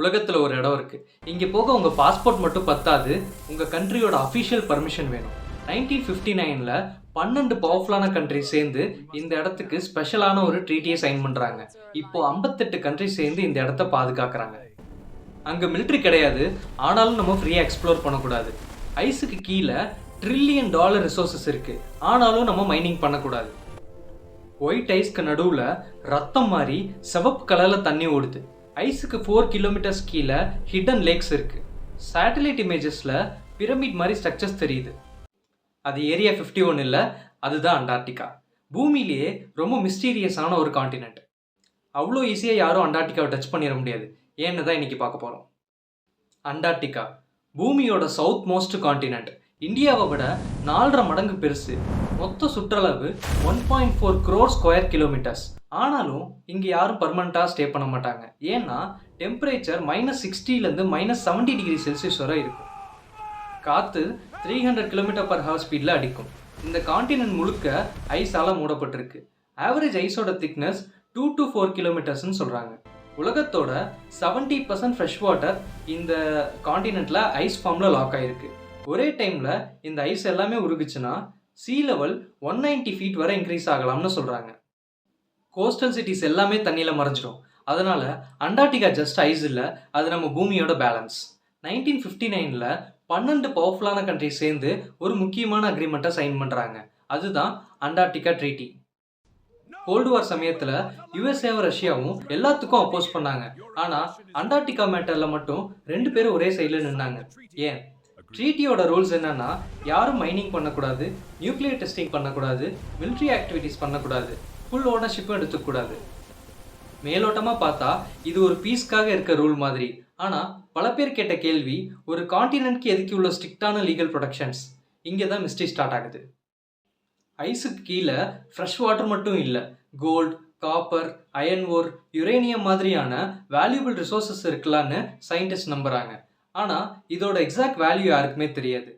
உலகத்தில் ஒரு இடம் இருக்குது. இங்கே போக உங்கள் பாஸ்போர்ட் மட்டும் பத்தாது, உங்கள் கண்ட்ரியோட அஃபிஷியல் பர்மிஷன் வேணும். 1959 12 பவர்ஃபுல்லான கண்ட்ரி சேர்ந்து இந்த இடத்துக்கு ஸ்பெஷலான ஒரு ட்ரீட்டியை சைன் பண்ணுறாங்க. இப்போ 58 கண்ட்ரி சேர்ந்து இந்த இடத்த பாதுகாக்கிறாங்க. அங்கே மிலிட்ரி கிடையாது, ஆனாலும் நம்ம ஃப்ரீயாக எக்ஸ்ப்ளோர் பண்ணக்கூடாது. ஐஸுக்கு கீழே $1 trillion ரிசோர்ஸஸ் இருக்குது, ஆனாலும் நம்ம மைனிங் பண்ணக்கூடாது. ஒயிட் ஐஸ்க்கு நடுவில் ரத்தம் மாதிரி சிவப்பு கலரில் தண்ணி ஓடுது. ஐஸுக்கு 4 கிலோமீட்டர்ஸ் கீழே ஹிடன் லேக்ஸ் இருக்குது. சேட்டலைட் இமேஜஸில் பிரமிட் மாதிரி ஸ்ட்ரக்சர்ஸ் தெரியுது. அது ஏரியா 51 இல்லை, அதுதான் அண்டார்டிகா. பூமியிலேயே ரொம்ப மிஸ்டீரியஸான ஒரு காண்டினென்ட். அவ்வளோ ஈஸியாக யாரும் அண்டார்டிகாவை டச் பண்ணிட முடியாது. ஏன்னு தான் இன்றைக்கி பார்க்க போகிறோம். அண்டார்டிகா பூமியோட சவுத் மோஸ்ட் காண்டினென்ட். இந்தியாவை விட 4.5 மடங்கு பெருசு. மொத்த சுற்றளவு 1.4 crore ஸ்கொயர் கிலோமீட்டர்ஸ். ஆனாலும் இங்கே யாரும் பர்மனெண்ட்டாக ஸ்டே பண்ண மாட்டாங்க. ஏன்னா டெம்பரேச்சர் -60 -70 டிகிரி செல்சியஸ் வரை இருக்கும். காற்று 300 km/h ஸ்பீடில் அடிக்கும். இந்த காண்டினென்ட் முழுக்க ஐஸால் மூடப்பட்டிருக்கு. ஆவரேஜ் ஐஸோட திக்னஸ் 2 to 4 கிலோமீட்டர்ஸ்ன்னு சொல்கிறாங்க. உலகத்தோட 70% ஃப்ரெஷ் வாட்டர் இந்த காண்டினென்ட்டில் ஐஸ் ஃபார்மில் லாக் ஆகிருக்கு. ஒரே டைமில் இந்த ஐஸ் எல்லாமே உருகுச்சுன்னா சீ லெவல் 190 feet வரை இன்க்ரீஸ் ஆகலாம்னு சொல்கிறாங்க. கோஸ்டல் சிட்டிஸ் எல்லாமே தண்ணியில் மறைஞ்சிடும். அதனால் அண்டார்டிகா ஜஸ்ட் ஐஸ் இல்லை, அது நம்ம பூமியோட பேலன்ஸ். 1959 12 பவர்ஃபுல்லான கண்ட்ரி சேர்ந்து ஒரு முக்கியமான அக்ரிமெண்ட்டை சைன் பண்ணுறாங்க. அதுதான் அண்டார்டிகா ட்ரீட்டி. கோல்டு வார் சமயத்தில் யுஎஸ்ஏவும் ரஷ்யாவும் எல்லாத்துக்கும் அப்போஸ் பண்ணாங்க. ஆனால் அண்டார்டிகா மேட்டரில் மட்டும் 2 பேரும் ஒரே சைடில் நின்னாங்க. ஏன்? ட்ரீட்டியோட ரூல்ஸ் என்னன்னா, யாரும் மைனிங் பண்ணக்கூடாது, நியூக்ளியர் டெஸ்டிங் பண்ணக்கூடாது, மிலிட்ரி ஆக்டிவிட்டீஸ் பண்ணக்கூடாது, ஃபுல் ஓனர்ஷிப்பும் எடுத்துக்கூடாது. மேலோட்டமாக பார்த்தா இது ஒரு பீஸ்க்காக இருக்க ரூல் மாதிரி. ஆனால் பல பேர் கேட்ட கேள்வி, ஒரு காண்டினென்ட்க்கு எதுக்கு இவ்வளோ ஸ்ட்ரிக்டான லீகல் ப்ரொடெக்ஷன்ஸ்? இங்கே தான் மிஸ்ட்ரி ஸ்டார்ட் ஆகுது. ஐஸுக்கு கீழே ஃப்ரெஷ் வாட்டர் மட்டும் இல்லை, gold, copper, iron ore, uranium மாதிரியான வேல்யூபிள் ரிசோர்ஸஸ் இருக்கலான்னு சயின்டிஸ்ட் நம்புகிறாங்க. ஆனால் இதோட எக்ஸாக்ட் வேல்யூ யாருக்குமே தெரியாது.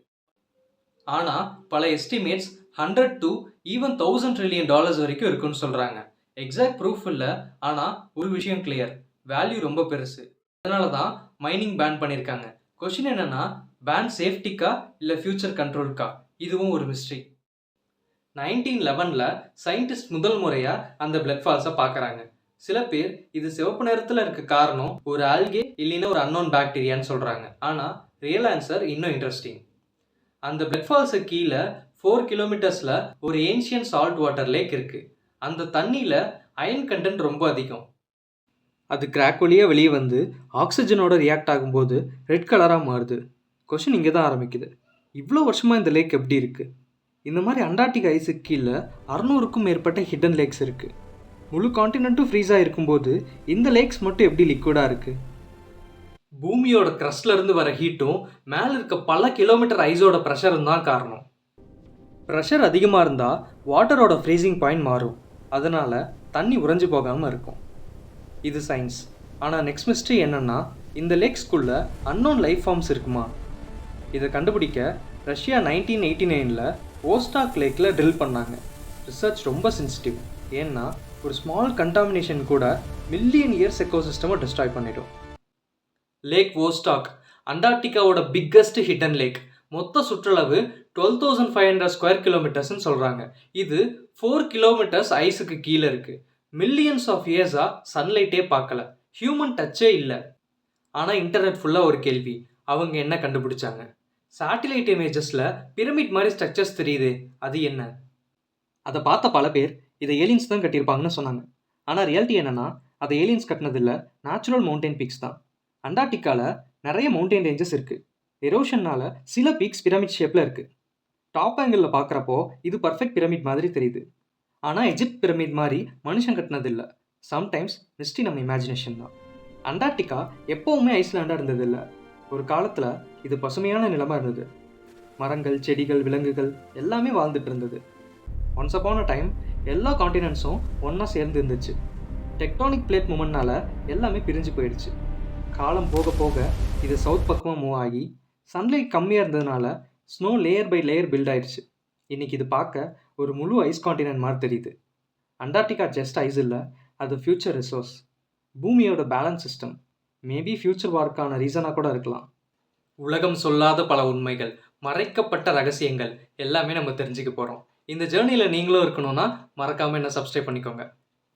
ஆனால் பல எஸ்டிமேட்ஸ் 100 to even $1,000 trillion வரைக்கும் இருக்குன்னு சொல்கிறாங்க. எக்ஸாக்ட் ப்ரூஃப் இல்லை, ஆனால் ஒரு விஷயம் கிளியர், வேல்யூ ரொம்ப பெருசு. அதனால தான் மைனிங் பேன் பண்ணியிருக்காங்க. கொஷின் என்னன்னா, பேன் சேஃப்டிக்கா இல்லை ஃபியூச்சர் கண்ட்ரோலுக்கா? இதுவும் ஒரு மிஸ்ட்ரி. 1911 சயின்டிஸ்ட் முதல் முறையாக அந்த பிளட் ஃபால்ஸை பார்க்குறாங்க. சில பேர் இது சிவப்பு நிறத்தில் இருக்க காரணம் ஒரு ஆல்கே இல்லைன்னா ஒரு அன்னோன் பாக்டீரியான்னு சொல்கிறாங்க. ஆனால் ரியல் ஆன்சர் இன்னும் இன்ட்ரெஸ்டிங். அந்த பிளட் ஃபால்ஸு கீழே 4 கிலோமீட்டர்ஸில் ஒரு ஏன்ஷியன் சால்ட் வாட்டர் லேக் இருக்குது. அந்த தண்ணியில் அயன் கண்டென்ட் ரொம்ப அதிகம். அது கிராக் வழியாக வெளியே வந்து ஆக்சிஜனோட ரியாக்ட் ஆகும்போது ரெட் கலராக மாறுது. கொஷின் இங்கே தான் ஆரம்பிக்குது, இவ்வளோ வருஷமாக இந்த லேக் எப்படி இருக்குது? இந்த மாதிரி அண்டார்டிகா ஐஸுக்கு கீழே 600க்கும் மேற்பட்ட ஹிடன் லேக்ஸ் இருக்குது. முழு காண்டினென்ட்டும் ஃப்ரீஸாக இருக்கும்போது இந்த லேக்ஸ் மட்டும் எப்படி லிக்விடாக இருக்குது? பூமியோட க்ரஸ்ட்லேருந்து வர ஹீட்டும் மேலே இருக்க பல கிலோமீட்டர் ஐஸோட ப்ரெஷரும் தான் காரணம். ப்ரெஷர் அதிகமாக இருந்தால் வாட்டரோட ஃப்ரீசிங் பாயிண்ட் மாறும். அதனால் தண்ணி உறைஞ்சி போகாமல் இருக்கும். இது சயின்ஸ். ஆனால் நெக்ஸ்ட் மிஸ்ட்ரி என்னென்னா, இந்த லேக்ஸ்குள்ளே அன்னோன் லைஃப் ஃபார்ம்ஸ் இருக்குமா? இதை கண்டுபிடிக்க ரஷ்யா 1989 ஓஸ்டாக் லேக்கில் ட்ரில் பண்ணாங்க. ரிசர்ச் ரொம்ப சென்சிட்டிவ். ஏன்னா ஒரு ஸ்மால் கண்டாமினேஷன் கூட மில்லியன் இயர்ஸ் எக்கோசிஸ்டமை டிஸ்ட்ராய் பண்ணிடும். லேக் ஓஸ்டாக் அண்டார்டிகாவோட பிக்கஸ்ட் ஹிடன் லேக். மொத்த சுற்றளவு 12,500 ஸ்கொயர் கிலோமீட்டர்ஸ்ன்னு சொல்கிறாங்க. இது 4 கிலோமீட்டர்ஸ் ஐஸுக்கு கீழே இருக்குது. மில்லியன்ஸ் ஆஃப் இயர்ஸாக சன்லைட்டே பார்க்கல, ஹியூமன் டச்சே இல்லை. ஆனால் இன்டர்நெட் ஃபுல்லாக ஒரு கேள்வி, அவங்க என்ன கண்டுபிடிச்சாங்க? சேட்டிலைட் இமேஜஸில் பிரமிட் மாதிரி ஸ்ட்ரக்சர்ஸ் தெரியுது, அது என்ன? அதை பார்த்த பல பேர் இதை ஏலியன்ஸ் தான் கட்டியிருப்பாங்கன்னு சொன்னாங்க. ஆனால் ரியாலிட்டி என்னென்னா, அதை ஏலியன்ஸ் கட்டினதில்லை, நேச்சுரல் மவுண்டைன் பீக்ஸ் தான். அண்டார்டிகாவில் நிறைய மவுண்டைன் ரேஞ்சஸ் இருக்குது. எரோஷன்னால் சில பீக்ஸ் பிரமிட் ஷேப்பில் இருக்குது. டாப் ஆங்கிளில் பார்க்குறப்போ இது பர்ஃபெக்ட் பிரமிட் மாதிரி தெரியுது. ஆனால் எஜிப்ட் பிரமிட் மாதிரி மனுஷன் கட்டினதில்லை. சம்டைம்ஸ் மிஸ்ட்ரி நம்ம இமேஜினேஷன் தான். அண்டார்டிகா எப்போவுமே ஐஸ்லாண்டாக இருந்ததில்லை. ஒரு காலத்தில் இது பசுமையான நிலமாக இருந்தது. மரங்கள், செடிகள், விலங்குகள் எல்லாமே வாழ்ந்துட்டு இருந்தது. ஒன்ஸ் அப்பான் அ டைம் எல்லா காண்டினென்ட்ஸும் ஒன்றா சேர்ந்து இருந்துச்சு. டெக்டானிக் பிளேட் மூமெண்ட்னால எல்லாமே பிரிஞ்சு போயிடுச்சு. காலம் போக போக இது சவுத் பக்கமாக மூவ் ஆகி சன்லைட் கம்மியாக இருந்ததுனால snow layer by layer build ஆயிடுச்சு. இன்றைக்கி இது பார்க்க ஒரு முழு ஐஸ் காண்டினென்ட் மாதிரி தெரியுது. அண்டார்டிகா ஜஸ்ட் ஐஸ் இல்லை, அது ஃப்யூச்சர் ரிசோர்ஸ், பூமியோட பேலன்ஸ் சிஸ்டம். மேபி ஃப்யூச்சர் வார்க்கான ரீசனாக கூட இருக்கலாம். உலகம் சொல்லாத பல உண்மைகள், மறைக்கப்பட்ட ரகசியங்கள் எல்லாமே நம்ம தெரிஞ்சுக்க போகிறோம். இந்த ஜேர்னியில் நீங்களும் இருக்கணும்னா மறக்காமல் என்ன சப்ஸ்கிரைப் பண்ணிக்கோங்க.